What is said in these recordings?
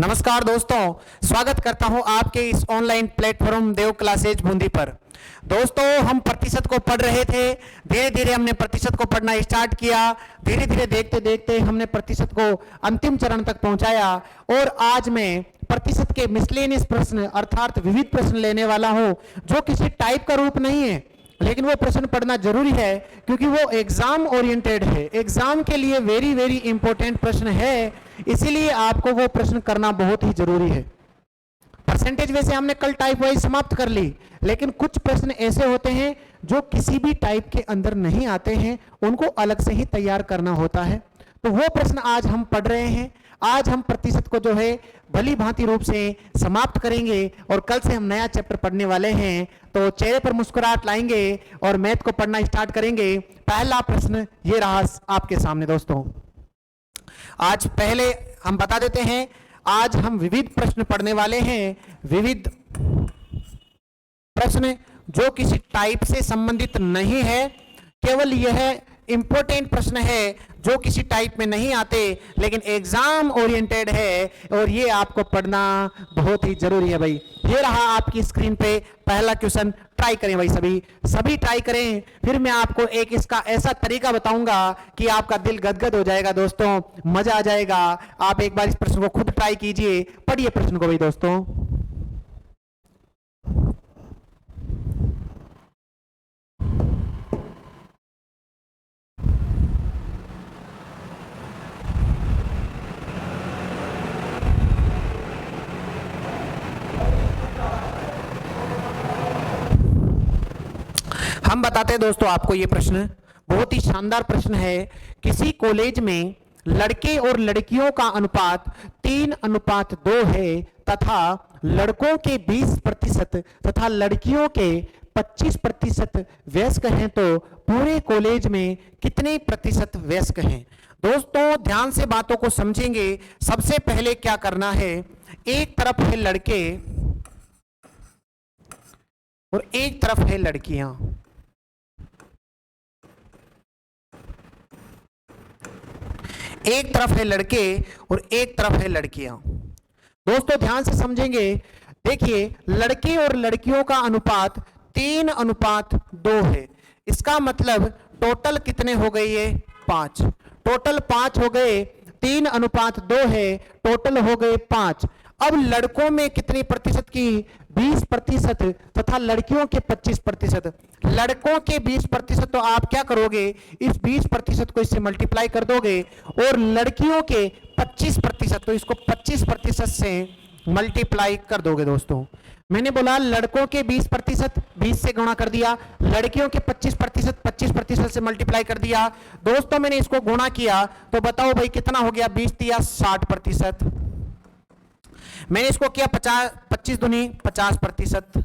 नमस्कार दोस्तों, स्वागत करता हूं आपके इस ऑनलाइन प्लेटफॉर्म देव क्लासेज बूंदी पर। दोस्तों, हम प्रतिशत को पढ़ रहे थे। धीरे धीरे हमने प्रतिशत को पढ़ना स्टार्ट किया। धीरे धीरे देखते देखते हमने प्रतिशत को अंतिम चरण तक पहुंचाया और आज मैं प्रतिशत के मिसलेनियस प्रश्न अर्थात विविध प्रश्न लेने वाला हूं, जो किसी टाइप का रूप नहीं है, लेकिन वो प्रश्न पढ़ना जरूरी है क्योंकि वो एग्जाम ओरिएंटेड है। एग्जाम के लिए वेरी वेरी इंपॉर्टेंट प्रश्न है, इसीलिए आपको वो प्रश्न करना बहुत ही जरूरी है। परसेंटेज वैसे हमने कल टाइप वाइज समाप्त कर ली, लेकिन कुछ प्रश्न ऐसे होते हैं जो किसी भी टाइप के अंदर नहीं आते हैं, उनको अलग से ही तैयार करना होता है। तो वो प्रश्न आज हम पढ़ रहे हैं। आज हम प्रतिशत को जो है भली भांति रूप से समाप्त करेंगे और कल से हम नया चैप्टर पढ़ने वाले हैं। तो चेहरे पर मुस्कुराहट लाएंगे और मैथ को पढ़ना स्टार्ट करेंगे। पहला प्रश्न ये रहा आपके सामने दोस्तों। आज पहले हम बता देते हैं, आज हम विविध प्रश्न पढ़ने वाले हैं। विविध प्रश्न जो किसी टाइप से संबंधित नहीं है, केवल यह इंपॉर्टेंट प्रश्न है जो किसी टाइप में नहीं आते लेकिन एग्जाम ओरिएंटेड है और ये आपको पढ़ना बहुत ही जरूरी है भाई। ये रहा आपकी स्क्रीन पे पहला क्वेश्चन। ट्राई करें भाई, सभी ट्राई करें। फिर मैं आपको एक इसका ऐसा तरीका बताऊंगा कि आपका दिल गदगद हो जाएगा दोस्तों, मजा आ जाएगा। आप एक बार इस प्रश्न को खुद ट्राई कीजिए। पढ़िए प्रश्न को भाई दोस्तों। हम बताते हैं दोस्तों आपको, ये प्रश्न बहुत ही शानदार प्रश्न है। किसी कॉलेज में लड़के और लड़कियों का अनुपात 3:2 है तथा लड़कों के 20% तथा लड़कियों के 25% वयस्क हैं, तो पूरे कॉलेज में कितने प्रतिशत वयस्क हैं? दोस्तों ध्यान से बातों को समझेंगे। सबसे पहले क्या करना है, एक तरफ है लड़के और एक तरफ है लड़कियां। एक तरफ है लड़के और एक तरफ है लड़कियां। दोस्तों ध्यान से समझेंगे। देखिए, लड़के और लड़कियों का अनुपात 3:2 है। इसका मतलब टोटल कितने हो गए? ये 5। टोटल 5 हो गए। 3:2 है, टोटल हो गए 5। अब लड़कों में कितनी प्रतिशत की? 20% तथा लड़कियों के 25%। लड़कों के 20% तो आप क्या करोगे, इस 20% को इससे मल्टीप्लाई कर दोगे, और लड़कियों के 25% तो इसको 25% से मल्टीप्लाई कर दोगे। दोस्तों मैंने बोला लड़कों के 20%, 20 से गुणा कर दिया, लड़कियों के 25%, 25% से मल्टीप्लाई कर दिया। दोस्तों मैंने इसको गुणा किया तो बताओ भाई कितना हो गया? 20 दिया 60%। मैंने इसको किया 25 दूनी 50%।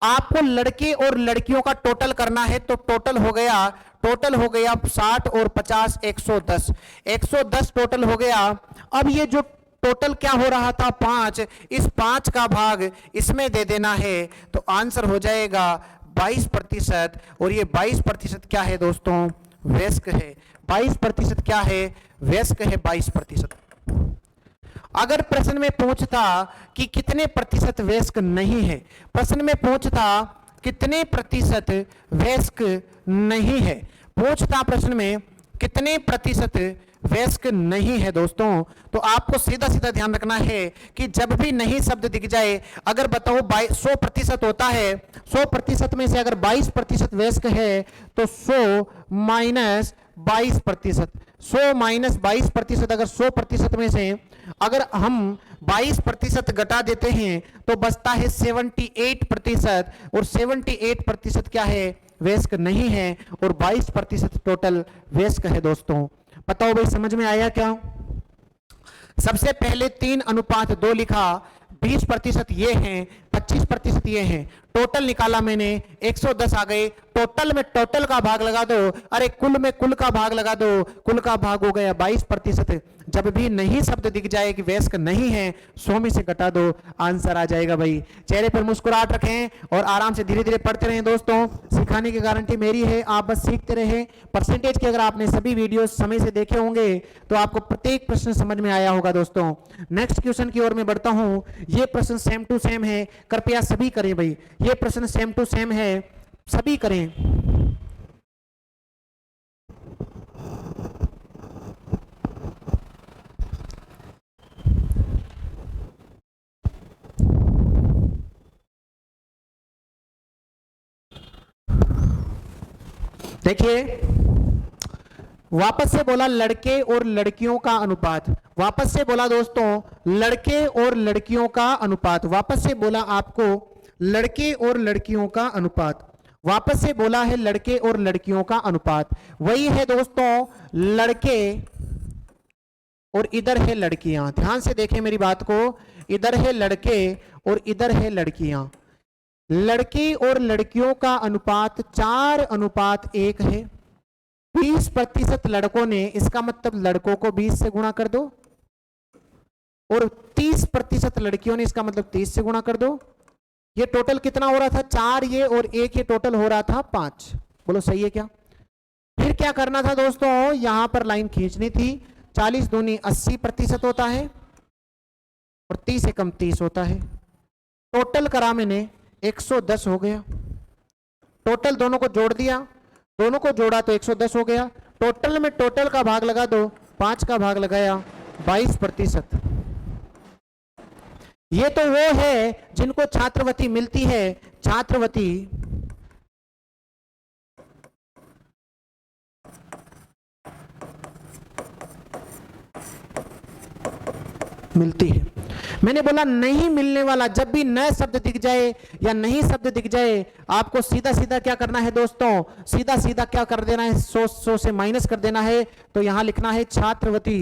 आपको लड़के और लड़कियों का टोटल करना है तो टोटल हो गया 60 और 50 110। 110 टोटल हो गया। अब ये जो टोटल क्या हो रहा था 5, इस 5 का भाग इसमें दे देना है तो आंसर हो जाएगा 22%। और ये 22% क्या है दोस्तों? वयस्क है। 22% क्या है? वयस्क है 22%। अगर प्रश्न में पूछता कि कितने प्रतिशत वयस्क नहीं है, प्रश्न में पूछता कितने प्रतिशत वयस्क नहीं है, पूछता प्रश्न में कितने प्रतिशत वयस्क नहीं है दोस्तों, तो आपको सीधा सीधा ध्यान रखना है कि जब भी नहीं शब्द दिख जाए, अगर बताओ 100% होता है, 100% में से अगर 22% वयस्क है तो 100 माइनस 22%। 100 माइनस 22%, अगर 100% में से अगर हम 22% घटा देते हैं तो बचता है 78%। और 78% क्या है? वयस्क नहीं है। और 22% टोटल वयस्क है। दोस्तों बताओ भाई समझ में आया क्या? सबसे पहले 3:2 लिखा, 20% ये हैं, 25% ये हैं। टोटल निकाला मैंने 110 आ गए। टोटल में टोटल का भाग लगा दो, अरे कुल में कुल का भाग लगा दो, कुल का भाग हो गया 22%। जब भी नहीं शब्द दिख जाए कि वयस्क नहीं है, 100 में से घटा दो, आंसर आ जाएगा भाई। चेहरे पर मुस्कुराहट रखें और आराम से धीरे धीरे पढ़ते रहें दोस्तों। सिखाने की गारंटी मेरी है, आप बस सीखते रहें। परसेंटेज के अगर आपने सभी वीडियो समय से देखे होंगे तो आपको प्रत्येक प्रश्न समझ में आया होगा दोस्तों। नेक्स्ट क्वेश्चन की ओर मैं बढ़ता हूं। ये प्रश्न सेम टू सेम है, कृपया सभी करें भाई। ये प्रश्न सेम टू सेम है, सभी करें। देखिए, वापस से बोला लड़के और लड़कियों का अनुपात। वापस से बोला दोस्तों लड़के और लड़कियों का अनुपात। वापस से बोला आपको लड़के और लड़कियों का अनुपात। वापस से बोला है लड़के और लड़कियों का अनुपात। वही है दोस्तों लड़के और इधर है लड़कियां। ध्यान से देखें मेरी बात को, इधर है लड़के और इधर है लड़कियां। लड़के और लड़कियों का अनुपात 4:1 है। 20% लड़कों ने, इसका मतलब लड़कों को 20 से गुणा कर दो, और 30% लड़कियों ने, इसका मतलब 30 से गुणा कर दो। ये टोटल कितना हो रहा था? 4 ये और 1 ये टोटल हो रहा था 5। बोलो सही है क्या? फिर क्या करना था दोस्तों? यहां पर लाइन खींचनी थी। 40 दूनी 80% होता है और 30 एकम 30 होता है। टोटल करा मैंने 110 हो गया। टोटल दोनों को जोड़ दिया, दोनों को जोड़ा तो 110 हो गया। टोटल में टोटल का भाग लगा दो, 5 का भाग लगाया 22%। ये तो वो है जिनको छात्रवृत्ति मिलती है। छात्रवृत्ति मिलती है। मैंने बोला नहीं मिलने वाला, जब भी नए शब्द दिख जाए या नहीं शब्द दिख जाए, आपको सीधा सीधा क्या करना है दोस्तों? सीधा सीधा क्या कर देना है? 100 से माइनस कर देना है। तो यहां लिखना है छात्रवृत्ति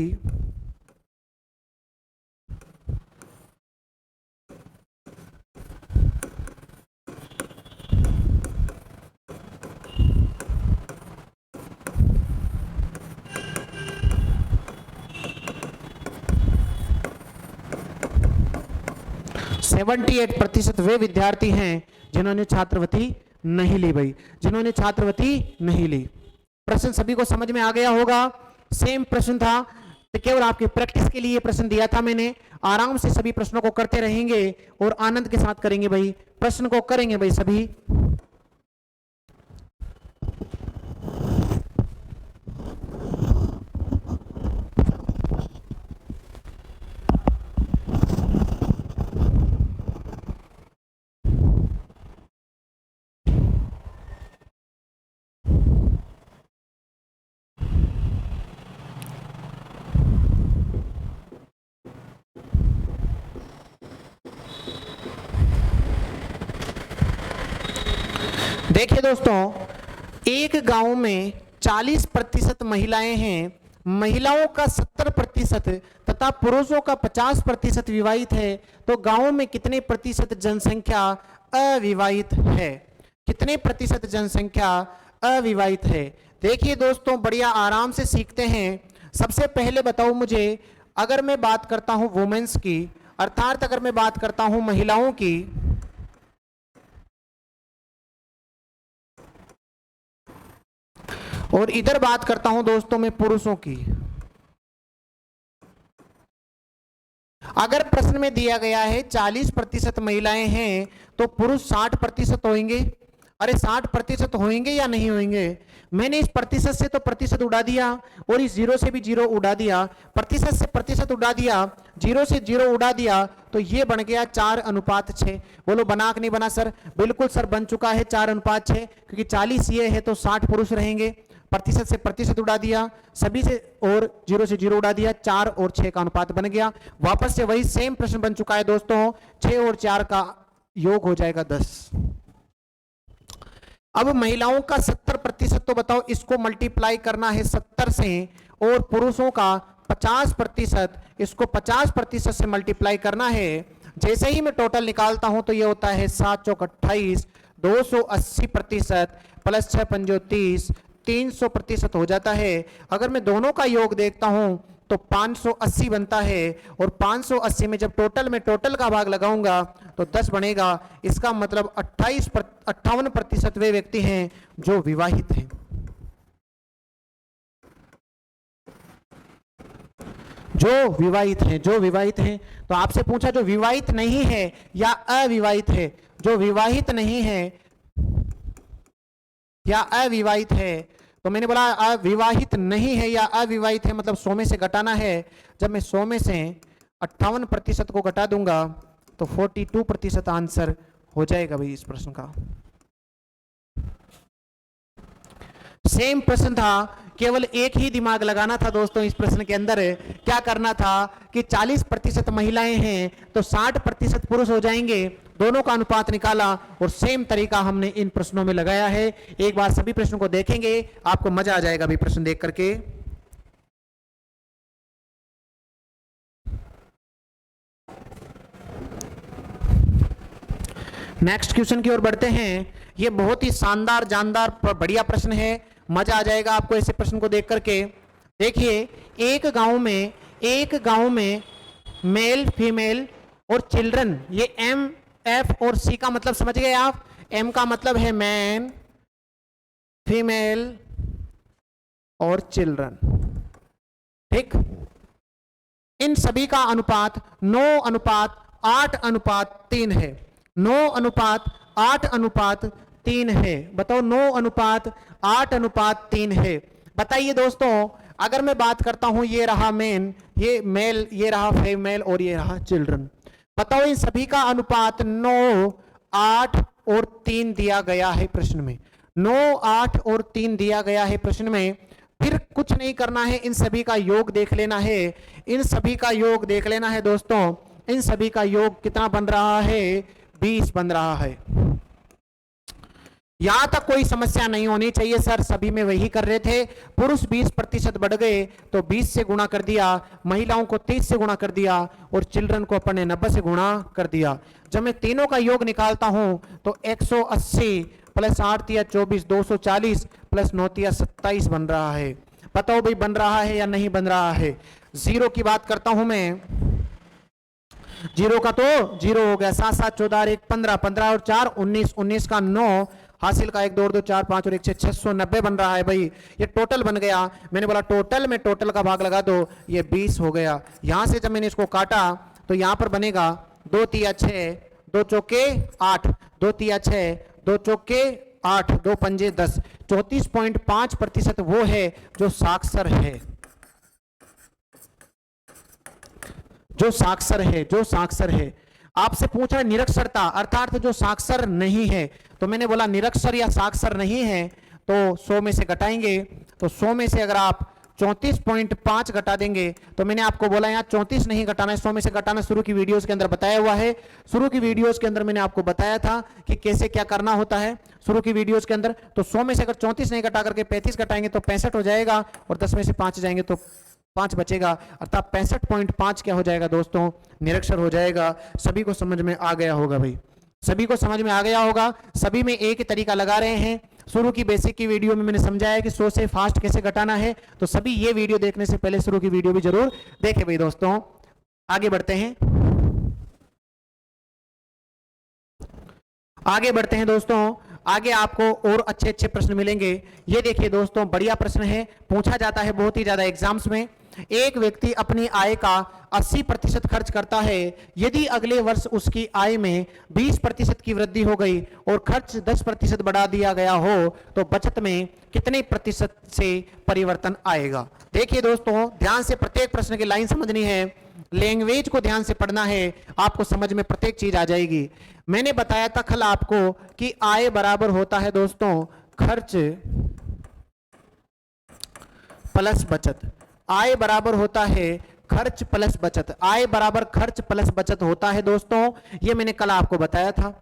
%78 वे विद्यार्थी हैं जिन्होंने छात्रवृत्ति नहीं ली भाई, जिन्होंने छात्रवृत्ति नहीं ली। प्रश्न सभी को समझ में आ गया होगा। सेम प्रश्न था, तो केवल आपकी प्रैक्टिस के लिए प्रश्न दिया था मैंने। आराम से सभी प्रश्नों को करते रहेंगे और आनंद के साथ करेंगे भाई। प्रश्न को करेंगे भाई सभी। देखिए दोस्तों, एक गांव में 40% महिलाएं हैं। महिलाओं का 70% तथा पुरुषों का 50% विवाहित है। तो गांव में कितने प्रतिशत जनसंख्या अविवाहित है? कितने प्रतिशत जनसंख्या अविवाहित है? देखिए दोस्तों, बढ़िया आराम से सीखते हैं। सबसे पहले बताओ मुझे, अगर मैं बात करता हूं वुमेन्स की, अर्थात अगर मैं बात करता हूं महिलाओं की, और इधर बात करता हूं दोस्तों मैं पुरुषों की। अगर प्रश्न में दिया गया है 40% महिलाएं हैं तो पुरुष 60% होंगे। अरे 60% होंगे या नहीं होंगे? मैंने इस प्रतिशत से तो प्रतिशत उड़ा दिया और इस जीरो से भी जीरो उड़ा दिया। प्रतिशत से प्रतिशत उड़ा दिया, जीरो से जीरो उड़ा दिया, तो ये बन गया 4:6। बोलो बना कि नहीं बना सर? बिल्कुल सर, बन चुका है 4:6, क्योंकि 40 ये है तो 60 पुरुष रहेंगे। प्रतिशत से प्रतिशत उड़ा दिया, सभी से और जीरो से जीरो उड़ा दिया, 4 और 6 का अनुपात बन गया। वापस से वही सेम प्रश्न बन चुका है दोस्तों। 6 और 4 का योग हो जाएगा 10। अब महिलाओं का 70% तो बताओ, इसको मल्टीप्लाई करना है 70 से, और पुरुषों का 50%, इसको 50% से मल्टीप्लाई करना है। जैसे ही मैं टोटल निकालता हूं तो ये होता है 7 चौक 28, 280% प्लस 6 पंजो 30, 300% हो जाता है। अगर मैं दोनों का योग देखता हूं तो 580 बनता है, और 580 में जब टोटल में टोटल का भाग लगाऊंगा तो 10 बनेगा। इसका मतलब 58% वे व्यक्ति हैं जो विवाहित हैं। जो विवाहित हैं। तो आपसे पूछा जो विवाहित नहीं है या अविवाहित है, जो विवाहित नहीं है या अविवाहित है, तो मैंने बोला अविवाहित नहीं है या अविवाहित है मतलब 100 में से घटाना है। जब मैं 100 में से 58% को घटा दूंगा तो 42% आंसर हो जाएगा भाई इस प्रश्न का। सेम प्रश्न था, केवल एक ही दिमाग लगाना था दोस्तों। इस प्रश्न के अंदर क्या करना था कि 40% महिलाएं हैं तो 60% पुरुष हो जाएंगे, दोनों का अनुपात निकाला और सेम तरीका हमने इन प्रश्नों में लगाया है। एक बार सभी प्रश्नों को देखेंगे, आपको मजा आ जाएगा भी प्रश्न देख करके। नेक्स्ट क्वेश्चन की ओर बढ़ते हैं। ये बहुत ही शानदार जानदार बढ़िया प्रश्न है, मजा आ जाएगा आपको ऐसे प्रश्न को देख करके। देखिए, एक गांव में मेल फीमेल और चिल्ड्रन, ये एम एफ और सी का मतलब समझ गए आप। एम का मतलब है मैन, फीमेल और चिल्ड्रन, ठीक। इन सभी का अनुपात 9:8:3 है। 9:8:3 है। बताओ, 9:8:3 है। बताइए दोस्तों, अगर मैं बात करता हूं ये रहा मेन, ये मेल, ये रहा फीमेल और ये रहा चिल्ड्रन। बताओ इन सभी का अनुपात 9, 8 और 3 दिया गया है प्रश्न में। 9, 8 और 3 दिया गया है प्रश्न में। फिर कुछ नहीं करना है, इन सभी का योग देख लेना है। इन सभी का योग देख लेना है दोस्तों। इन सभी का योग कितना बन रहा है? 20 बन रहा है। यहां तक कोई समस्या नहीं होनी चाहिए सर, सभी में वही कर रहे थे। पुरुष 20% बढ़ गए तो 20 से गुणा कर दिया, महिलाओं को 30 से गुणा कर दिया और चिल्ड्रन को अपन ने 90 से गुणा कर दिया। जब मैं तीनों का योग निकालता हूं तो 180 प्लस 8 या 24, 240 प्लस 9 या 27 बन रहा है। बताओ भाई बन रहा है या नहीं बन रहा है? जीरो की बात करता हूं मैं, जीरो का तो जीरो हो गया। 7 7 14 1 15, 15 और 4 19, 19 का 9 हासिल का 1 2 2 4 5 और 1 6 690 बन रहा है भाई। ये टोटल बन गया। मैंने बोला टोटल में टोटल का भाग लगा दो, ये 20 हो गया। यहां से जब मैंने इसको काटा तो यहां पर बनेगा 2 3 6, 2 चौके 8, 2 3 6, 2 चौके 8, 2 पंजे 10। 34.5% वो है जो साक्षर है, जो साक्षर है, जो साक्षर है। आपसे पूछ रहा है निरक्षरता, अर्थात जो साक्षर नहीं है। तो मैंने बोला निरक्षर या साक्षर नहीं है तो 100 में से घटाएंगे। तो 100 में से अगर आप 34.5 घटा देंगे तो मैंने आपको बोला यहाँ 34 नहीं घटाना है, 100 में से घटाना शुरू की वीडियोस के अंदर बताया हुआ है। शुरू की वीडियोस के अंदर मैंने आपको बताया था कि कैसे क्या करना होता है शुरू की वीडियोस के अंदर। तो 100 में से अगर 34 नहीं घटा करके 35 घटाएंगे तो 65 हो जाएगा, और 10 में से 5 जाएंगे तो 5 बचेगा, अर्थात 65.5 क्या हो जाएगा दोस्तों? निरक्षर हो जाएगा। सभी को समझ में आ गया होगा भाई, सभी को समझ में आ गया होगा। सभी में एक ही तरीका लगा रहे हैं। शुरू की बेसिक की वीडियो में मैंने समझाया कि 100 से फास्ट कैसे घटाना है, तो सभी ये वीडियो देखने से पहले शुरू की वीडियो भी जरूर देखें भाई दोस्तों। आगे बढ़ते हैं, आगे बढ़ते हैं दोस्तों। आगे आपको और अच्छे अच्छे प्रश्न मिलेंगे। ये देखिए दोस्तों, बढ़िया प्रश्न है, पूछा जाता है बहुत ही ज्यादा एग्जाम्स में। एक व्यक्ति अपनी आय का 80% खर्च करता है। यदि अगले वर्ष उसकी आय में 20% की वृद्धि हो गई और खर्च 10% बढ़ा दिया गया हो तो बचत में कितने प्रतिशत से परिवर्तन आएगा? देखिए दोस्तों, ध्यान से प्रत्येक प्रश्न की लाइन समझनी है, लैंग्वेज को ध्यान से पढ़ना है, आपको समझ में प्रत्येक चीज आ जाएगी। मैंने बताया था कल आपको कि आय बराबर होता है दोस्तों खर्च प्लस बचत। आय बराबर होता है खर्च प्लस बचत। आय बराबर खर्च प्लस बचत होता है दोस्तों, ये मैंने कल आपको बताया था।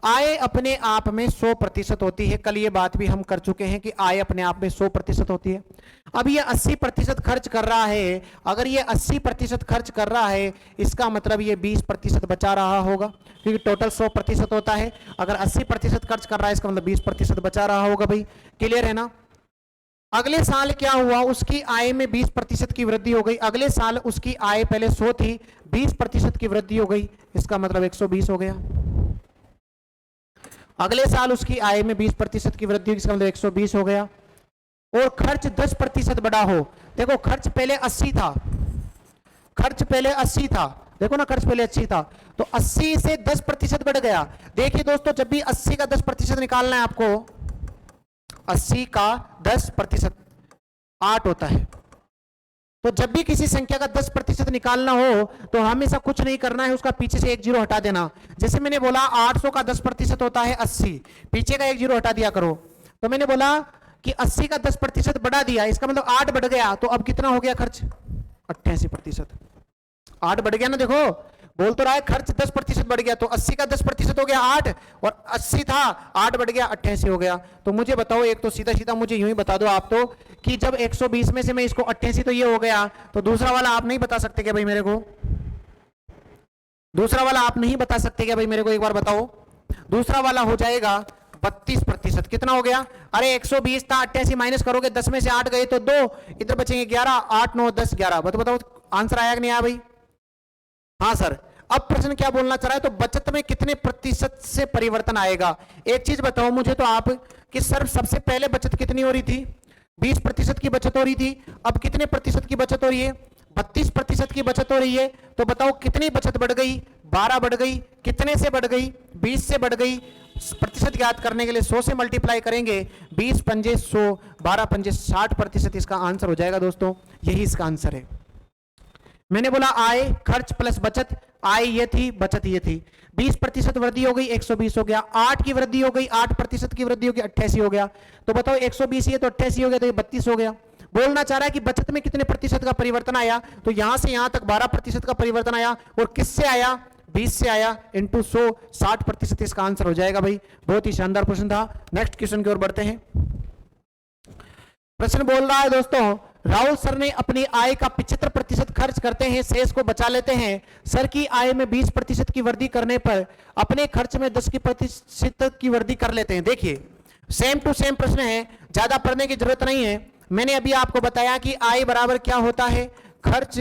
आय अपने आप में 100% होती है। कल ये बात भी हम कर चुके हैं कि आय अपने आप में 100% होती है। अब ये 80% खर्च कर रहा है। अगर ये 80% खर्च कर रहा है, इसका मतलब ये 20% बचा रहा होगा, क्योंकि टोटल 100% होता है। अगर 80% खर्च कर रहा है, इसका मतलब 20% बचा रहा होगा। भाई क्लियर है ना? अगले साल क्या हुआ, उसकी आय में 20% की वृद्धि हो गई। अगले साल उसकी आय पहले 100 थी, 20% की वृद्धि हो गई, इसका मतलब 120 हो गया। अगले साल उसकी आय में 20% की वृद्धि, इसका मतलब 120 हो गया। और खर्च 10% बढ़ा हो, देखो खर्च पहले 80 था, खर्च पहले 80 था, देखो ना खर्च पहले 80 था, तो 80 से 10% बढ़ गया। देखिए दोस्तों, जब भी 80 का 10% निकालना है आपको, 80 का 10% 8 होता है। तो जब भी किसी संख्या का 10% निकालना हो तो हमेशा कुछ नहीं करना है, उसका पीछे से एक जीरो हटा देना। जैसे मैंने बोला 800 का 10% होता है 80, पीछे का एक जीरो हटा दिया करो। तो मैंने बोला कि 80 का 10% बढ़ा दिया, इसका मतलब 8 बढ़ गया, तो अब कितना हो गया खर्च? 88%। 8 बढ़ गया ना, देखो बोल तो रहा है खर्च 10% बढ़ गया, तो 80 का 10% हो गया 8, और 80 था 8 बढ़ गया 88 हो गया। तो मुझे बताओ, एक तो सीधा सीधा मुझे यूं ही बता दो आप तो, कि जब 120 में से मैं इसको 88 तो ये हो गया, तो दूसरा वाला आप नहीं बता सकते क्या भाई मेरे को? दूसरा वाला आप नहीं बता सकते क्या भाई मेरे को? एक बार बताओ। दूसरा वाला हो जाएगा 32%। कितना हो गया? अरे 120 था, 88 माइनस करोगे, 10 में से 8 गए तो 2, इधर बचेंगे 11, 8 9 10 11। बताओ आंसर आया कि नहीं आया भाई? हाँ सर। अब प्रश्न क्या बोलना चाह रहा है, तो बचत में कितने प्रतिशत से परिवर्तन आएगा? एक चीज बताओ मुझे तो आप, कि सर सबसे पहले बचत कितनी हो रही थी? 20% की बचत हो रही थी। अब कितने प्रतिशत की बचत हो रही है? 32% की बचत हो रही है। तो बताओ कितनी बचत बढ़ गई? 12 बढ़ गई। कितने से बढ़ गई? 20 से बढ़ गई। प्रतिशत ज्ञात करने के लिए 100 से मल्टीप्लाई करेंगे, 20 पंजे 100, 12 पंजे 60%। इसका आंसर हो जाएगा दोस्तों, यही इसका आंसर है। मैंने बोला आय खर्च प्लस बचत, आय ये थी, बचत ये थी। 20% वृद्धि हो गई, 120 हो गया। 8 की वृद्धि हो गई, 8% की वृद्धि हो गई, 88 हो गया। तो बताओ 120 ये तो 88 हो गया, तो ये 32 हो गया। बोलना चाह रहा है कि बचत में कितने प्रतिशत का परिवर्तन आया, तो यहां से यहां तक 12% का परिवर्तन आया, और किससे आया? 20 से आया, इंटू 100, 60%। इसका आंसर हो जाएगा भाई। बहुत ही शानदार प्रश्न था। नेक्स्ट क्वेश्चन की ओर बढ़ते हैं। प्रश्न बोल रहा है दोस्तों, राहुल सर ने अपनी आय का 75% खर्च करते हैं, शेष को बचा लेते हैं। सर की आय में 20% की वृद्धि करने पर अपने खर्च में 10% की वृद्धि कर लेते हैं। देखिए सेम टू सेम प्रश्न है, ज्यादा पढ़ने की जरूरत नहीं है। मैंने अभी आपको बताया कि आय बराबर क्या होता है? खर्च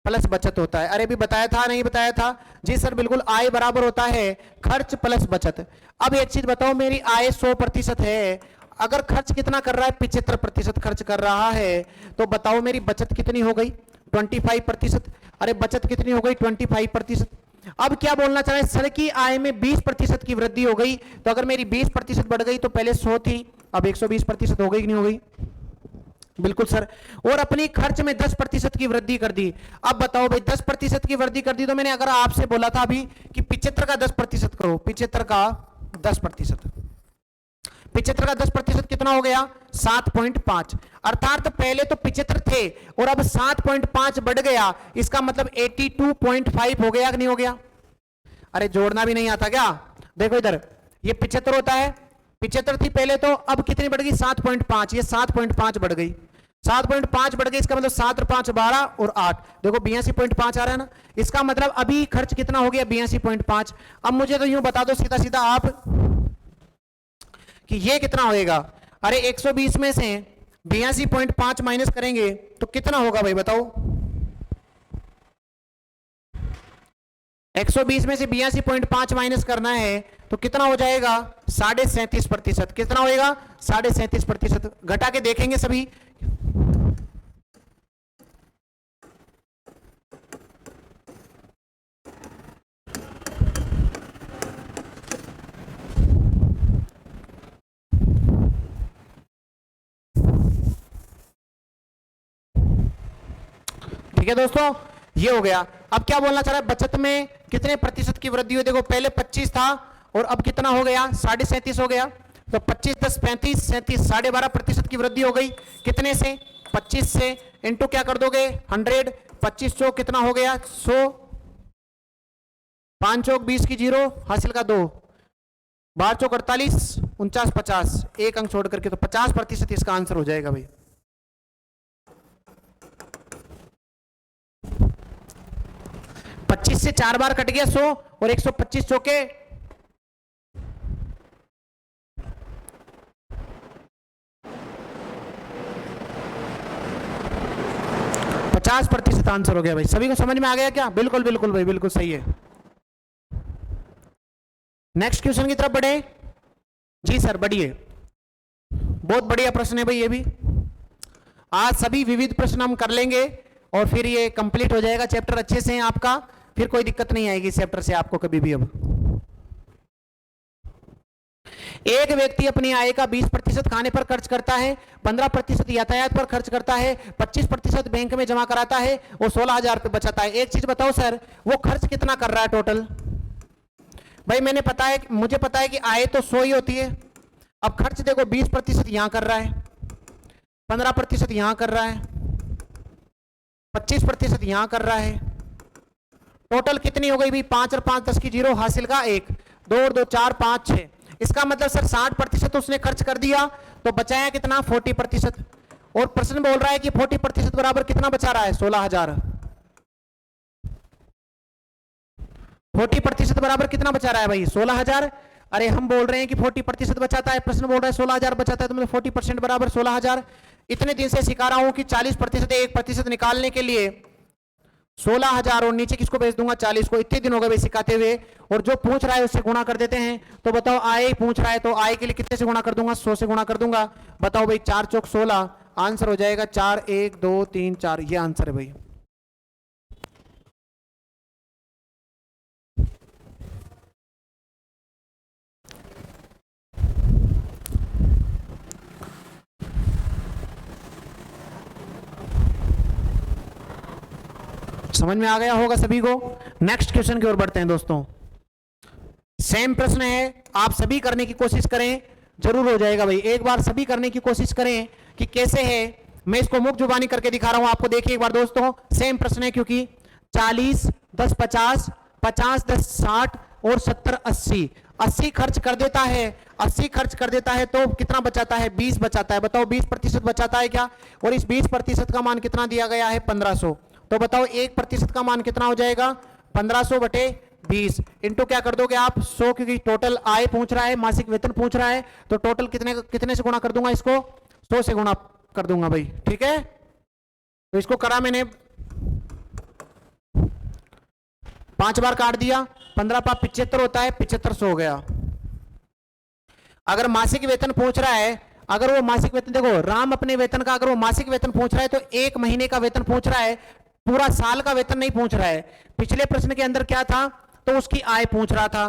प्लस बचत होता है। अरे भी बताया था, नहीं बताया था? जी सर बिल्कुल, आय बराबर होता है खर्च प्लस बचत। अब एक चीज बताओ, मेरी आय 100% है, अगर खर्च कितना कर रहा है? 75% खर्च कर रहा है, तो बताओ मेरी बचत कितनी हो गई? 25%। अरे बचत कितनी हो गई? 25%। अब क्या बोलना चाह रहे हैं, सर की आय में 20% की वृद्धि हो गई, तो अगर मेरी 20% बढ़ गई तो पहले 100 थी, अब 120% हो गई कि नहीं हो गई? बिल्कुल सर। और अपनी खर्च में 10% की वृद्धि कर दी। अब बताओ भाई 10% की वृद्धि कर दी, तो मैंने अगर आपसे बोला था अभी कि 75 का 10% करो, 75 का 10%, 75 का 10% कितना हो गया? 7.5। अर्थात पहले तो 75 थे और अब 7.5 बढ़ गया, इसका मतलब 82.5 हो गया कि नहीं हो गया? अरे जोड़ना भी नहीं आता क्या? देखो इधर, ये 75 होता है, 75 थी पहले, तो अब कितनी बढ़ गई? 7.5। ये 7.5 बढ़ गई, 7.5 बढ़ गई, इसका मतलब 7 और 5 12 और 8, देखो 82.5 आ रहा है ना। इसका मतलब अभी खर्च कितना हो गया? 82.5। अब मुझे तो यूं बता दो सीधा सीधा आप कि ये कितना होएगा? अरे 120 में से 82.5 माइनस करेंगे तो कितना होगा भाई बताओ? 120 में से 82.5 माइनस करना है तो कितना हो जाएगा? 37.5%। कितना होएगा? 37.5%। घटा के देखेंगे सभी। ठीक है दोस्तों, ये हो गया। अब क्या बोलना चाह रहा है, बचत में कितने प्रतिशत की वृद्धि हुई? देखो पहले 25 था और अब कितना हो गया? 37.5 हो गया। तो 25 10 35, 37, 12.5% की वृद्धि हो गई। कितने से? 25 से। इंटू क्या कर दोगे? 100। 2500 कितना हो गया? 100। 5 चौक 20 की 0, हासिल का 2, 12 चौक 48, 49 50, एक अंक छोड़ करके, तो 50% इसका आंसर हो जाएगा भाई। पच्चीस से 4 बार कट गया 100 और 125 चौके 50% आंसर हो गया भाई। सभी को समझ में आ गया क्या? बिल्कुल बिल्कुल भाई, बिल्कुल सही है। नेक्स्ट क्वेश्चन की तरफ बढ़े। जी सर बढ़िए, बहुत बढ़िया प्रश्न है भाई ये भी। आज सभी विविध प्रश्न हम कर लेंगे और फिर ये कंप्लीट हो जाएगा चैप्टर अच्छे से आपका, फिर कोई दिक्कत नहीं आएगी चैप्टर से आपको कभी भी। अब एक व्यक्ति अपनी आय का 20% खाने पर खर्च करता है, 15% यातायात पर खर्च करता है, 25% बैंक में जमा कराता है और 16,000 रुपये बचाता है। एक चीज बताओ सर, वो खर्च कितना कर रहा है टोटल? भाई मुझे पता है कि आय तो 100 ही होती है। अब खर्च देखो 20% यहां कर रहा है, 15% यहां कर रहा है, 25% यहां कर रहा है। टोटल कितनी हो गई भाई? 5 और 5 10 की 0, हासिल का 1, 2 और 2 4 5 6। इसका मतलब सर 60% उसने खर्च कर दिया, तो बचाया कितना? 40%। और प्रश्न बोल रहा है कि 40% बराबर कितना बचा रहा है? 16,000। 40% बराबर कितना बचा रहा है भाई? 16,000। अरे हम बोल रहे हैं कि 40% बचाता है, प्रश्न बोल रहा है 16,000 बचाता है, तो मतलब 40% बराबर 16,000। इतने दिन से सिखा रहा हूं कि 40% 1% निकालने के लिए 16,000 और नीचे किसको भेज दूंगा? 40 को। इतने दिन हो गए सिखाते हुए, और जो पूछ रहा है उससे गुणा कर देते हैं। तो बताओ आय पूछ रहा है, तो आय के लिए कितने से गुणा कर दूंगा? 100 से गुणा कर दूंगा। बताओ भाई, 4 चौक 16, आंसर हो जाएगा 4 1 2 3 4, ये आंसर है भाई। समझ में आ गया होगा सभी को। नेक्स्ट क्वेश्चन की ओर बढ़ते हैं दोस्तों। सेम प्रश्न है, आप सभी करने की कोशिश करें, जरूर हो जाएगा भाई। एक बार सभी करने की कोशिश करें कि कैसे है। मैं इसको मुक्त जुबानी करके दिखा रहा हूं आपको, देखिए एक बार दोस्तों। सेम प्रश्न है, क्योंकि 40 10 50, 50 10 60 और 70 80। 80 खर्च कर देता है, 80 खर्च कर देता है तो कितना बचाता है? 20 बचाता है। बताओ 20% बचाता है क्या? और इस 20% का मान कितना दिया गया है? 1500। तो बताओ 1% का मान कितना हो जाएगा? 1500 बटे 20 इंटू क्या कर दोगे आप? 100, क्योंकि टोटल आय पूछ रहा है, मासिक वेतन पूछ रहा है, तो टोटल कितने से गुणा कर दूंगा इसको? 100 से गुणा कर दूंगा भाई, ठीक है। तो इसको करा मैंने, 5 बार काट दिया, 15 5 75 होता है, 7500 हो गया। अगर मासिक वेतन पूछ रहा है, अगर वो मासिक वेतन, देखो राम अपने वेतन का, अगर वो मासिक वेतन पूछ रहा है तो 1 महीने का वेतन पूछ रहा है, पूरा साल का वेतन नहीं पूछ रहा है। पिछले प्रश्न के अंदर क्या था? तो उसकी आय पूछ रहा था।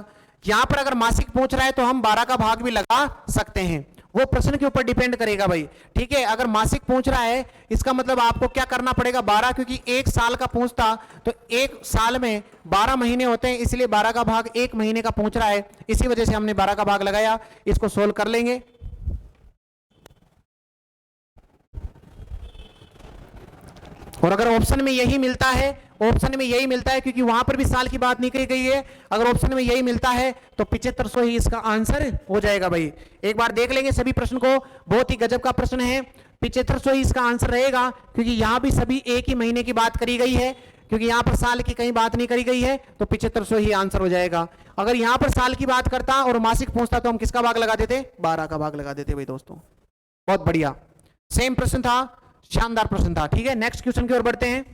यहां पर अगर मासिक पूछ रहा है तो हम 12 का भाग भी लगा सकते हैं, वो प्रश्न के ऊपर डिपेंड करेगा भाई, ठीक है। अगर मासिक पूछ रहा है, इसका मतलब आपको क्या करना पड़ेगा? 12, क्योंकि 1 साल का पूछता तो 1 साल में 12 महीने होते हैं, इसलिए 12 का भाग 1 महीने का पूछ रहा है, इसी वजह से हमने 12 का भाग लगाया। इसको सोल्व कर लेंगे। और अगर ऑप्शन में यही मिलता है, ऑप्शन में यही मिलता है, क्योंकि वहां पर भी साल की बात नहीं कही गई है, अगर ऑप्शन में यही मिलता है तो 7500 ही इसका आंसर हो जाएगा भाई। एक बार देख लेंगे सभी प्रश्न को, बहुत ही गजब का प्रश्न है। 7500 ही इसका आंसर रहेगा, क्योंकि यहां भी सभी एक ही महीने की बात करी गई है, क्योंकि यहां पर साल की कहीं बात नहीं करी गई है, तो 7500 ही आंसर हो जाएगा। अगर यहां पर साल की बात करता और मासिक पूछता तो हम किसका भाग लगा देते? 12 का भाग लगा देते भाई दोस्तों। बहुत बढ़िया, सेम प्रश्न था, शानदार प्रश्न था, ठीक है। नेक्स्ट क्वेश्चन की ओर बढ़ते हैं।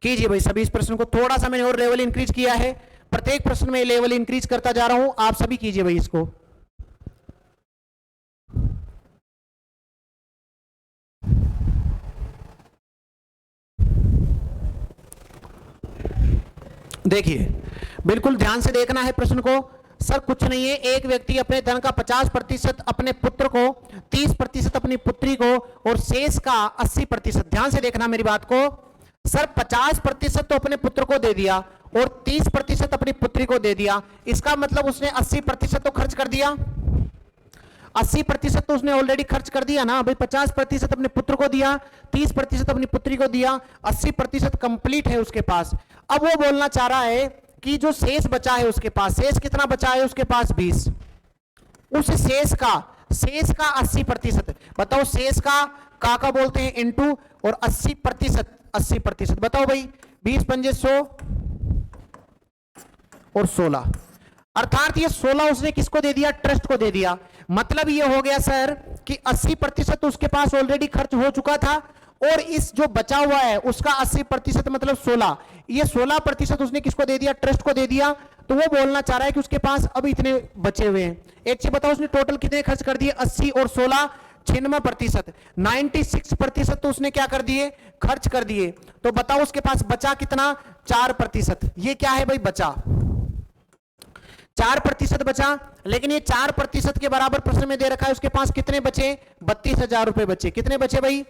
कीजिए भाई सभी इस प्रश्न को, थोड़ा सा मैंने और लेवल इंक्रीज किया है, प्रत्येक प्रश्न में लेवल इंक्रीज करता जा रहा हूं, आप सभी कीजिए भाई इसको। देखिए बिल्कुल ध्यान से देखना है प्रश्न को। सर कुछ नहीं है, एक व्यक्ति अपने धन का 50% अपने पुत्र को, 30% अपनी पुत्री को और शेष का 80%, ध्यान से देखना मेरी बात को। सर 50% तो अपने पुत्र को दे दिया और 30% अपनी पुत्री को दे दिया, इसका मतलब उसने 80% तो खर्च कर दिया। 80% तो उसने ऑलरेडी खर्च कर दिया ना भाई, 50% अपने पुत्र को दिया, 30% अपनी पुत्री को दिया, 80% कंप्लीट है उसके पास। अब वो बोलना चाह रहा है कि जो शेष बचा है उसके पास, शेष कितना बचा है उसके पास 20, उस शेष का 80%, बताओ शेष का बोलते हैं इनटू, और 80% बताओ भाई, 20 पंजे 100 और 16, अर्थात ये 16 उसने किसको दे दिया, ट्रस्ट को दे दिया। मतलब ये हो गया सर कि 80% तो उसके पास ऑलरेडी खर्च हो चुका था, और इस जो बचा हुआ है उसका 80% मतलब 16, ये 16% उसने किसको दे दिया, ट्रस्ट को दे दिया। तो वो बोलना चाह रहा है कि उसके पास अब इतने बचे हुए हैं। एक चीज बताओ, उसने टोटल कितने खर्च कर दिए, 80 और 16 96%, 96% तो उसने क्या कर दिए, खर्च कर दिए। तो बताओ उसके पास बचा कितना, 4%। ये क्या है भाई, बचा 4% बचा। लेकिन ये 4% के बराबर प्रश्न में दे रखा है उसके पास कितने बचे, 32,000 रुपए बचे। कितने बचे भाई,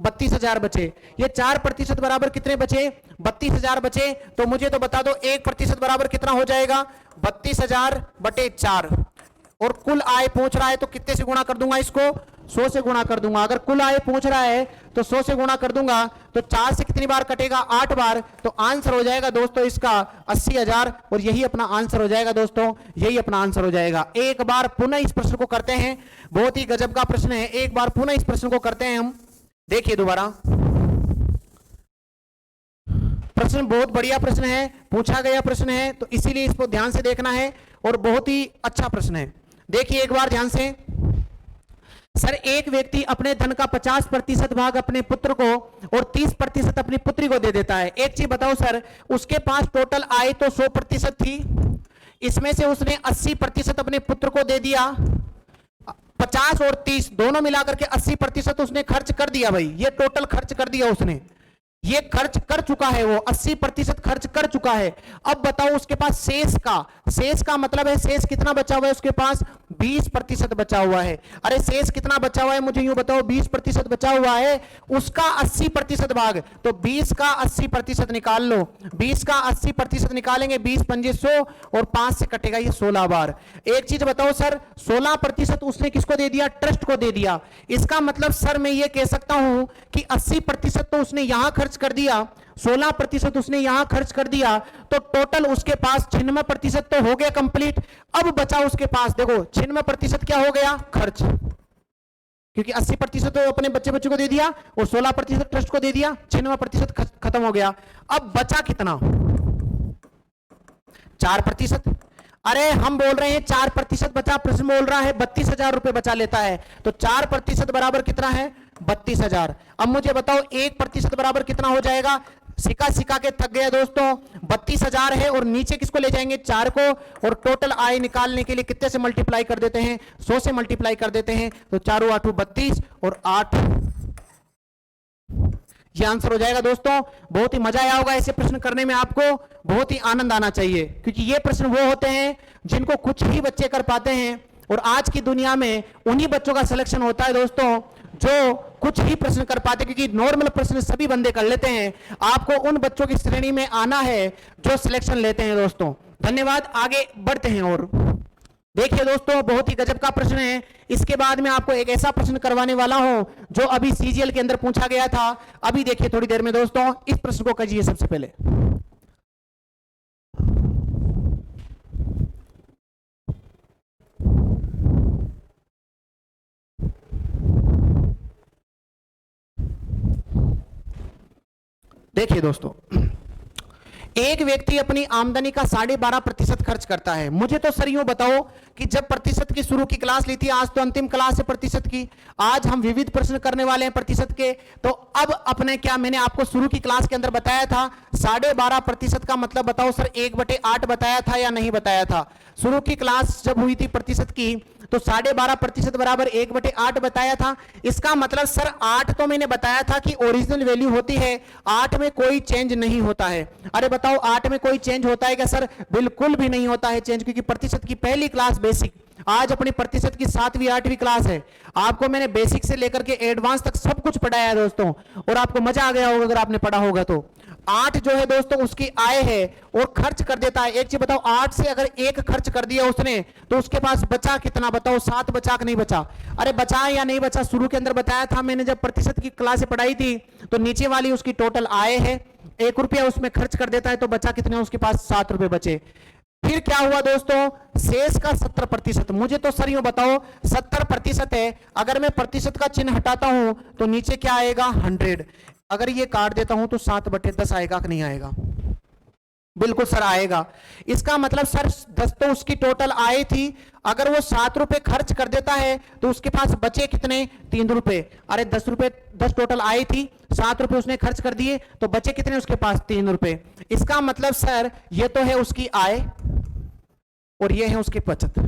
32,000 बचे। ये 4% बराबर कितने बचे, 32,000 बचे। तो मुझे तो बता दो 1% बराबर कितना हो जाएगा, 32,000 बटे 4। और कुल आय पूछ रहा है तो कितने से गुणा कर दूंगा इसको, 100 से गुणा कर दूंगा। अगर कुल आय पूछ रहा है तो 100 से गुणा कर दूंगा, तो 4 से कितनी बार कटेगा, 8 बार। तो आंसर हो जाएगा दोस्तों इसका 80,000, और यही अपना आंसर हो जाएगा दोस्तों, यही अपना आंसर हो जाएगा। एक बार पुनः इस प्रश्न को करते हैं, बहुत ही गजब का प्रश्न है। एक बार पुनः इस प्रश्न को करते हैं हम, देखिए दोबारा। प्रश्न बहुत बढ़िया प्रश्न है, पूछा गया प्रश्न है, तो इसीलिए इसको ध्यान से देखना है, और बहुत ही अच्छा प्रश्न है। देखिए एक बार ध्यान से। सर एक व्यक्ति अपने धन का 50% भाग अपने पुत्र को और 30% अपनी पुत्री को दे देता है। एक चीज बताओ सर, उसके पास टोटल आय तो 100% थी, इसमें से उसने 80% अपने पुत्र को दे दिया, 50 और 30 दोनों मिलाकर के 80% उसने खर्च कर दिया भाई। ये टोटल खर्च कर दिया उसने, ये खर्च कर चुका है, वो 80% खर्च कर चुका है। अब बताओ उसके पास शेष का मतलब है शेष कितना बचा हुआ है उसके पास, 20% बचा हुआ है। अरे शेष कितना बचा हुआ है मुझे यूं बताओ, 20% बचा हुआ है, उसका 80% भाग, तो 20 का 80% निकाल लो। 20 का 80% निकालेंगे, 20 पंजे 100 और 5 से कटेगा ये 16 बार। एक चीज बताओ सर, 16% उसने किसको दे दिया, ट्रस्ट को दे दिया। इसका मतलब सर मैं ये कह सकता हूं कि 80% तो उसने यहां खर्च कर दिया, 16% उसने यहां खर्च कर दिया, तो टोटल उसके पास 96% तो हो गया कंप्लीट। अब बचा उसके पास, देखो 96% क्या हो गया, खर्च, क्योंकि 80% तो अपने बच्चे को दे दिया और 16% ट्रस्ट को दे दिया, 96% खत्म हो गया। अब बचा कितना, 4%। अरे हम बोल रहे हैं 4% बचा, प्रश्न बोल रहा है 32,000 रुपए बचा लेता है, तो 4% बराबर कितना है, 32,000। अब मुझे बताओ 1% बराबर कितना हो जाएगा, सिका के थक गया दोस्तों, 32,000 है और नीचे किसको ले जाएंगे, 4 को, और टोटल आय निकालने के लिए कितने से मल्टीप्लाई कर देते हैं, 100 से मल्टीप्लाई कर देते हैं, तो 4 8 32 और 8, ये आंसर हो जाएगा दोस्तों। बहुत ही मजा आया होगा ऐसे प्रश्न करने में, आपको बहुत ही आनंद आना चाहिए, क्योंकि ये प्रश्न वो होते हैं जिनको कुछ ही बच्चे कर पाते हैं, और आज की दुनिया में उन्हीं बच्चों का सिलेक्शन होता है दोस्तों जो कुछ ही प्रश्न कर पाते, क्योंकि नॉर्मल प्रश्न सभी बंदे कर लेते हैं। आपको उन बच्चों की श्रेणी में आना है जो सिलेक्शन लेते हैं दोस्तों। धन्यवाद, आगे बढ़ते हैं। और देखिए दोस्तों, बहुत ही गजब का प्रश्न है। इसके बाद में आपको एक ऐसा प्रश्न करवाने वाला हूं जो अभी सीजीएल के अंदर पूछा गया था। अभी देखिए थोड़ी देर में दोस्तों, इस प्रश्न को कीजिए सबसे पहले। देखिए दोस्तों, एक व्यक्ति अपनी आमदनी का 12.5% खर्च करता है। मुझे तो सर यूं बताओ कि जब प्रतिशत की शुरू की क्लास ली थी, आज तो अंतिम क्लास है प्रतिशत की, आज हम विविध प्रश्न करने वाले हैं प्रतिशत के। तो अब अपने क्या, मैंने आपको शुरू की क्लास के अंदर बताया था 12.5% का मतलब बताओ सर 1/8 बताया था या नहीं बताया था। शुरू की क्लास जब हुई थी प्रतिशत की तो 12.5% बराबर 1/8 बताया था। इसका मतलब सर 8 तो मैंने बताया था कि ओरिजिनल वैल्यू होती है, 8 में कोई चेंज नहीं होता है। अरे बताओ 8 में कोई चेंज होता है क्या सर, बिल्कुल भी नहीं होता है चेंज, क्योंकि प्रतिशत की पहली क्लास बेसिक, आज अपनी प्रतिशत की 7वीं 8वीं क्लास है। आपको मैंने बेसिक से लेकर के एडवांस तक सब कुछ पढ़ाया है दोस्तों, और आपको मजा आ गया होगा अगर आपने पढ़ा होगा तो। 8 जो है दोस्तों उसकी आय है और खर्च कर देता है। एक चीज बताओ, 8 से अगर 1 खर्च कर दिया उसने तो उसके पास बचा कितना, बताओ 7 बचा कि नहीं बचा? अरे बचा या नहीं बचा? शुरू के अंदर बताया था मैंने जब प्रतिशत की क्लास पढ़ाई थी, तो नीचे वाली उसकी टोटल आय है, 1 रुपया उसमें खर्च कर देता है तो बचा कितने उसके पास? 7 रुपए बचे। फिर क्या हुआ दोस्तों, शेष का 70%। मुझे तो सर यूं बताओ 70% है, अगर मैं प्रतिशत का चिन्ह हटाता हूं तो नीचे क्या आएगा? 100। अगर ये काट देता हूं तो 7/10 आएगा कि नहीं आएगा? बिल्कुल सर आएगा। इसका मतलब सर 10 तो उसकी टोटल आय थी, अगर वो 7 रुपए खर्च कर देता है तो उसके पास बचे कितने? 3 रुपए। अरे 10 रुपए, 10 टोटल आय थी, 7 रुपए उसने खर्च कर दिए तो बचे कितने उसके पास? 3 रुपए। इसका मतलब सर ये तो है उसकी आय और ये है उसकी बचत।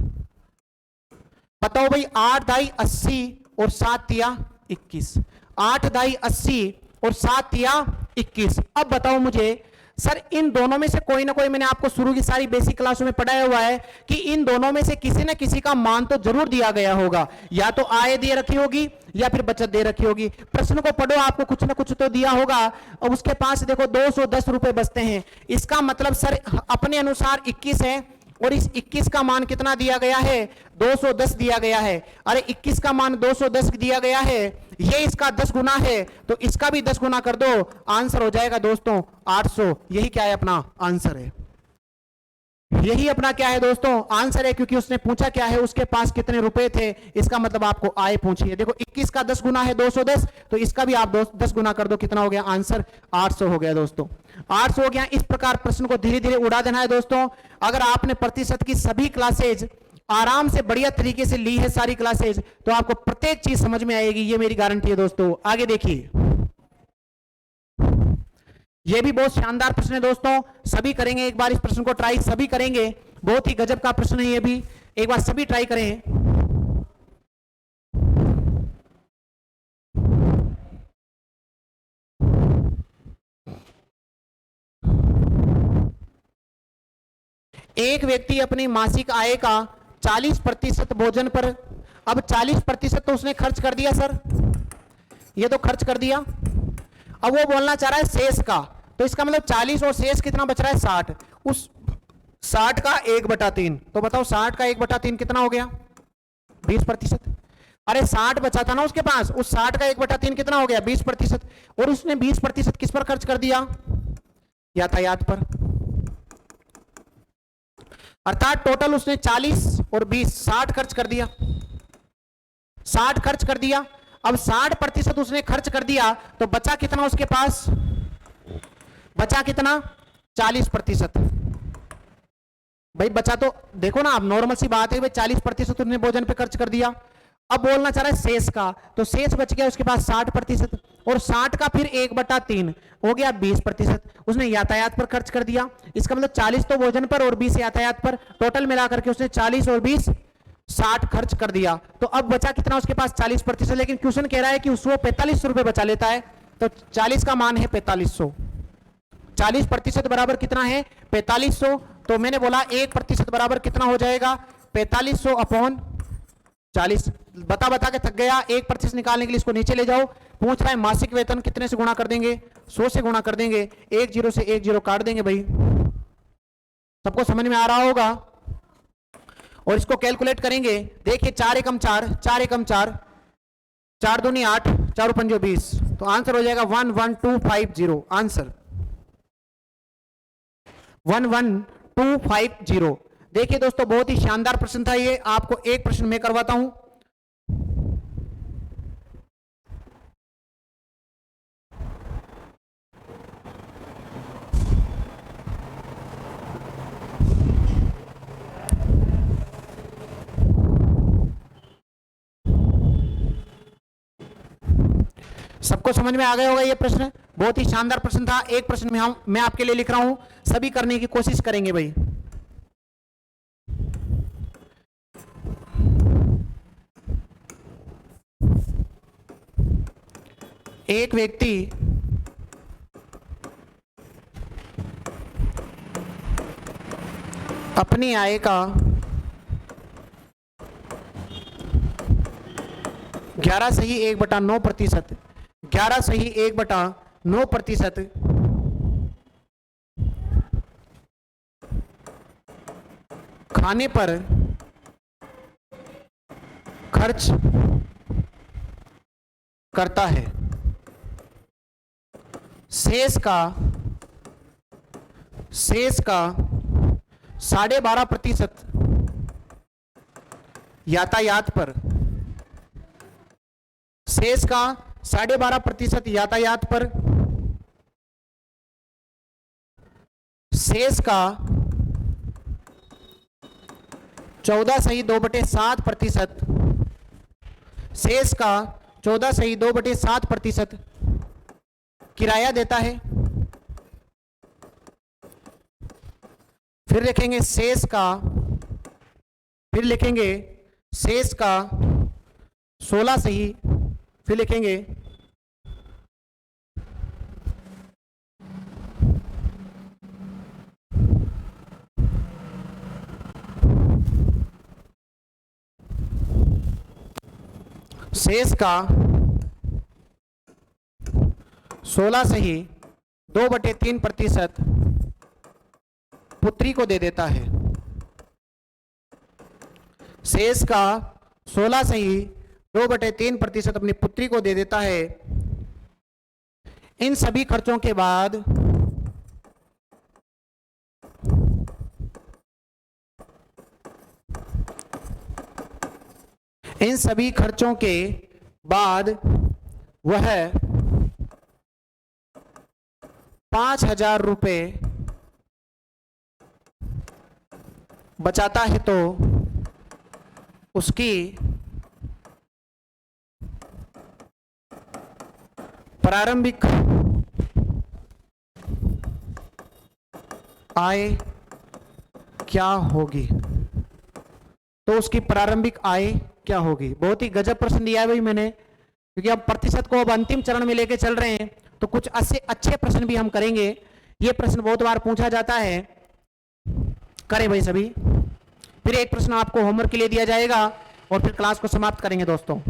बताओ भाई, 8 दाई 80 और 7 तिया 21। 8 दाई 80 और 7 तिया 21। अब बताओ मुझे सर, इन दोनों में से कोई ना कोई, मैंने आपको शुरू की सारी बेसिक क्लासों में पढ़ाया हुआ है कि इन दोनों में से किसी न किसी का मान तो जरूर दिया गया होगा, या तो आय दे रखी होगी या फिर बचत दे रखी होगी। प्रश्न को पढ़ो, आपको कुछ ना कुछ तो दिया होगा। अब उसके पास देखो 210 रुपए बचते हैं। इसका मतलब सर अपने अनुसार 21 है और इस 21 का मान कितना दिया गया है? 210 दिया गया है। अरे 21 का मान 210 दिया गया है, ये इसका 10 गुना है तो इसका भी 10 गुना कर दो, आंसर हो जाएगा दोस्तों 800। यही क्या है? अपना आंसर है। यही अपना क्या है दोस्तों? आंसर है, क्योंकि उसने पूछा क्या है, उसके पास कितने रुपए थे। इसका मतलब आपको आय पूछी है। देखो 21 का 10 गुना है 210, तो इसका भी आप 10 गुना कर दो, कितना हो गया? आंसर 800 हो गया दोस्तों। 800 हो गया। इस प्रकार प्रश्न को धीरे धीरे उड़ा देना है दोस्तों। अगर आपने प्रतिशत की सभी क्लासेज आराम से बढ़िया तरीके से ली है, सारी क्लासेज, तो आपको प्रत्येक चीज समझ में आएगी, ये मेरी गारंटी है दोस्तों। आगे देखिए, ये भी बहुत शानदार प्रश्न है दोस्तों, सभी करेंगे एक बार इस प्रश्न को ट्राई, सभी करेंगे। बहुत ही गजब का प्रश्न है ये भी, एक बार सभी ट्राई करें। एक व्यक्ति अपनी मासिक आय का 40% भोजन पर, अब 40% तो उसने खर्च कर दिया सर, ये तो खर्च कर दिया। अब वो बोलना चाह रहा है शेष का, तो इसका मतलब 40 और शेष कितना बच रहा है? 60। उस 60 का 1/3, तो बताओ 60 का 1/3 कितना हो गया? 20%। अरे 60 बचा था ना उसके पास, उस 60 का 1/3 कितना हो गया? 20%। और उसने 20% किस पर खर्च कर दिया? यातायात पर। अर्थात टोटल उसने 40 और 20 60 खर्च कर दिया। 60 खर्च कर दिया। अब 60% उसने खर्च कर दिया तो बचा कितना उसके पास? बचा कितना? 40%। भाई बचा तो देखो ना, आप नॉर्मल सी बात है भाई, 40% उसने भोजन पे खर्च कर दिया। अब बोलना चाह रहा है शेष का, तो शेष बच गया उसके पास 60%, और 60 का फिर 1/3 हो गया 20%। उसने यातायात पर खर्च कर दिया। इसका मतलब 40 तो भोजन पर और 20 यातायात पर, टोटल मिलाकर के उसने 40 और 20 60 खर्च कर दिया। तो अब बचा कितना उसके पास? 40%। लेकिन क्वेश्चन कह रहा है कि उसको 4500 रुपए बचा लेता है, तो 40 का मान है 4500। 40% बराबर कितना है? 4500। तो मैंने बोला 1% बराबर कितना हो जाएगा? 4500 अपॉन 40। बता बता के थक गया। 1% निकालने के लिए इसको नीचे ले जाओ। पूछ रहा है मासिक वेतन कितने से गुणा कर देंगे? 100 से गुणा कर देंगे। 1 0 से 1 0 काट देंगे भाई। सबको समझ में आ रहा होगा? और इसको कैलकुलेट करेंगे। देखिए 4 एकम 4, 4 एकम 4, 4 दूनी 8, 4 पंजो 20, तो आंसर हो जाएगा 11250। आंसर 11250। देखिए दोस्तों, बहुत ही शानदार प्रश्न था ये। आपको एक प्रश्न मैं करवाता हूं। सबको समझ में आ गया होगा ये प्रश्न, बहुत ही शानदार प्रश्न था। एक प्रश्न मैं आपके लिए लिख रहा हूं, सभी करने की कोशिश करेंगे भाई। एक व्यक्ति अपनी आय का 11/1/9%, 11/1/9% खाने पर खर्च करता है, शेष का 12.5% यातायात पर, शेष का 12.5% यातायात पर, शेष का 14.2/7%, शेष का 14.2/7% किराया देता है। फिर लिखेंगे शेष का, फिर लिखेंगे शेष का 16 सही, फिर लिखेंगे शेष का 16 सही 2/3% पुत्री को दे देता है। शेष का 16 सही 2/3% अपनी पुत्री को दे देता है। इन सभी खर्चों के बाद वह 5,000 रुपये बचाता है, तो उसकी प्रारंभिक आय क्या होगी? तो उसकी प्रारंभिक आय क्या होगी? बहुत ही गजब प्रश्न दिया है भाई मैंने, क्योंकि अब प्रतिशत को अब अंतिम चरण में लेके चल रहे हैं, तो कुछ अच्छे प्रश्न भी हम करेंगे। ये प्रश्न बहुत बार पूछा जाता है, करें भाई सभी। फिर एक प्रश्न आपको होमवर्क के लिए दिया जाएगा और फिर क्लास को समाप्त करेंगे दोस्तों।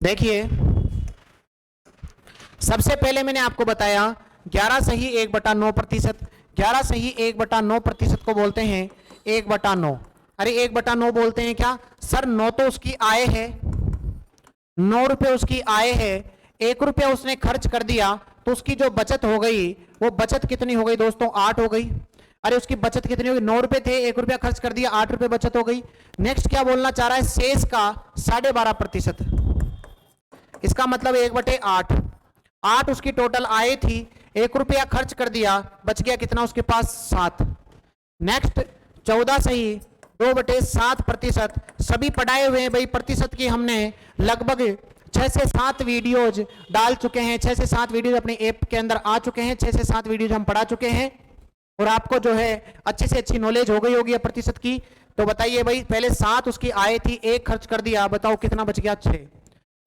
देखिए, सबसे पहले मैंने आपको बताया 11 सही 1/9%, 11 सही 1/9% को बोलते हैं 1/9। अरे 1/9 बोलते हैं क्या सर? 9 तो उसकी आय है, 9 रुपए उसकी आय है, 1 रुपया उसने खर्च कर दिया, तो उसकी जो बचत हो गई वो बचत कितनी हो गई दोस्तों? 8 हो गई। अरे उसकी बचत कितनी होगी? 9 रुपए थे, 1 रुपया खर्च कर दिया, 8 रुपए बचत हो गई। नेक्स्ट क्या बोलना चाह रहा है? शेष का 12.5%, इसका मतलब 1/8। 8 उसकी टोटल आय थी, 1 रुपया खर्च कर दिया, बच गया कितना उसके पास? 7। नेक्स्ट 14 सही 2/7%। सभी पढ़ाए हुए हैं भाई, प्रतिशत की हमने लगभग 6 से 7 वीडियोज डाल चुके हैं, 6 से 7 वीडियोज अपनी ऐप के अंदर आ चुके हैं, 6 से 7 वीडियोज हम पढ़ा चुके हैं और आपको जो है अच्छी से अच्छी नॉलेज हो गई होगी प्रतिशत की। तो बताइए भाई, पहले 7 उसकी आय थी, 1 खर्च कर दिया, बताओ कितना बच गया? 6।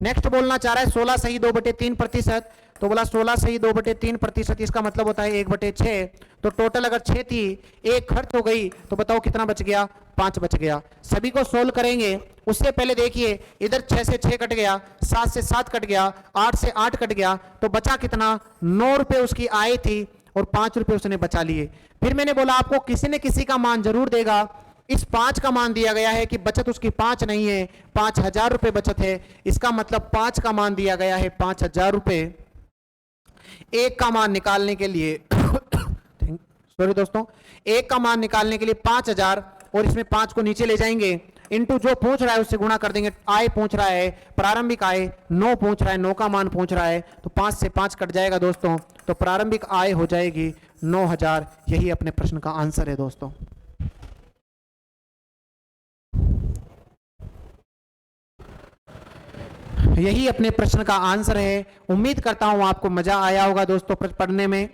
नेक्स्ट बोलना चाह रहा है 16 सही 2/3%, तो बोला 16 सही 2/3%, इसका मतलब होता है 1/6। तो टोटल अगर 6 थी, 1 खर्च हो गई, तो बताओ कितना बच गया? 5 बच गया। सभी को सोल्व करेंगे उससे पहले देखिए, इधर 6 से 6 कट गया, 7 से 7 कट गया, 8 से 8 कट गया, तो बचा कितना? 9 रुपए उसकी आय थी और 5 रुपए उसने बचा लिए। फिर मैंने बोला आपको किसी न किसी का मान जरूर देगा। इस 5 का मान दिया गया है कि बचत उसकी 5 नहीं है, 5,000 रुपए बचत है, इसका मतलब 5 का मान दिया गया है 5,000 रुपए। 1 का मान निकालने के लिए सॉरी दोस्तों, 1 का मान निकालने के लिए 5,000 और इसमें 5 को नीचे ले जाएंगे, इनटू जो पूछ रहा है उससे गुणा कर देंगे। आय पूछ रहा है, प्रारंभिक आय 9 पूछ रहा है, 9 का मान पूछ रहा है, तो 5 से 5 कट जाएगा दोस्तों, तो प्रारंभिक आय हो जाएगी 9,000। यही अपने प्रश्न का आंसर है दोस्तों। यही अपने प्रश्न का आंसर है। उम्मीद करता हूं आपको मजा आया होगा दोस्तों पढ़ने में।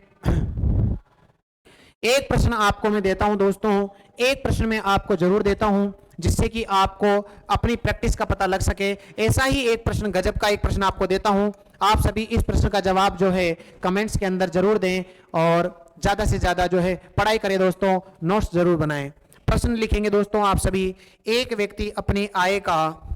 एक प्रश्न आपको मैं देता हूं दोस्तों, एक प्रश्न मैं आपको जरूर देता हूं जिससे कि आपको अपनी प्रैक्टिस का पता लग सके। ऐसा ही एक प्रश्न, गजब का एक प्रश्न आपको देता हूं। आप सभी इस प्रश्न का जवाब जो है कमेंट्स के अंदर जरूर दें और ज्यादा से ज्यादा जो है पढ़ाई करें दोस्तों, नोट्स जरूर बनाएं। प्रश्न लिखेंगे दोस्तों आप सभी। एक व्यक्ति अपनी आय का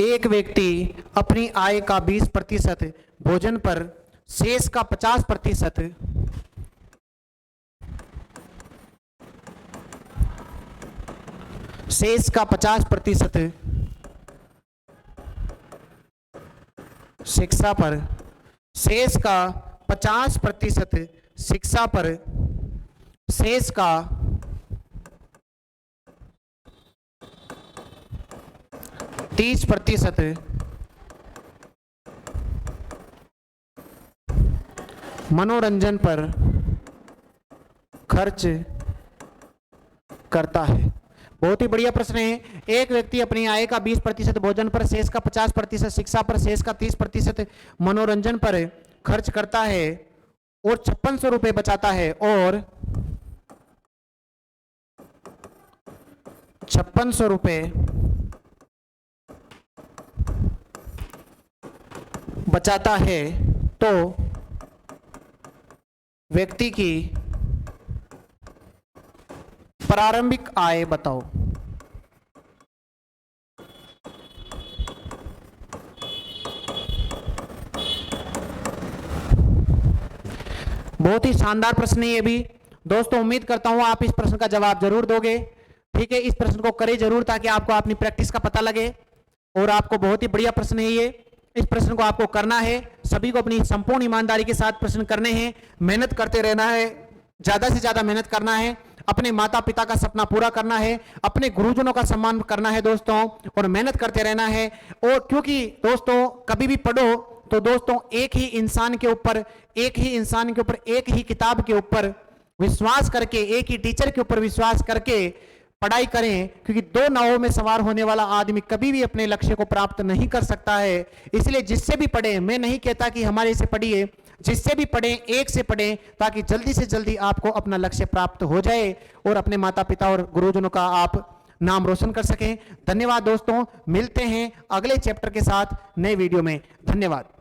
एक व्यक्ति अपनी आय का 20% भोजन पर, शेष का 50%, शेष का 50% शिक्षा पर, शेष का 50% शिक्षा पर, शेष का 30% मनोरंजन पर खर्च करता है। बहुत ही बढ़िया प्रश्न है। एक व्यक्ति अपनी आय का 20% भोजन पर, शेष का 50% शिक्षा पर, शेष का 30% मनोरंजन पर खर्च करता है और 5600 रुपये बचाता है, और 5600 रुपये बचाता है, तो व्यक्ति की प्रारंभिक आय बताओ। बहुत ही शानदार प्रश्न है ये भी दोस्तों। उम्मीद करता हूं आप इस प्रश्न का जवाब जरूर दोगे। ठीक है, इस प्रश्न को करें जरूर ताकि आपको अपनी प्रैक्टिस का पता लगे। और आपको बहुत ही बढ़िया प्रश्न है ये, इस प्रश्न को आपको करना है। सभी को अपनी संपूर्ण ईमानदारी के साथ प्रश्न करने हैं, मेहनत करते रहना है, ज्यादा से ज्यादा मेहनत करना है, अपने माता पिता का सपना पूरा करना है, अपने गुरुजनों का सम्मान करना है दोस्तों, और मेहनत करते रहना है। और क्योंकि दोस्तों कभी भी पढ़ो तो दोस्तों एक ही इंसान के ऊपर, एक ही किताब के ऊपर विश्वास करके, एक ही टीचर के ऊपर विश्वास करके पढ़ाई करें, क्योंकि दो नावों में सवार होने वाला आदमी कभी भी अपने लक्ष्य को प्राप्त नहीं कर सकता है। इसलिए जिससे भी पढ़ें, मैं नहीं कहता कि हमारे से पढ़िए, जिससे भी पढ़ें एक से पढ़ें, ताकि जल्दी से जल्दी आपको अपना लक्ष्य प्राप्त हो जाए और अपने माता पिता और गुरुजनों का आप नाम रोशन कर सकें। धन्यवाद दोस्तों, मिलते हैं अगले चैप्टर के साथ नए वीडियो में। धन्यवाद।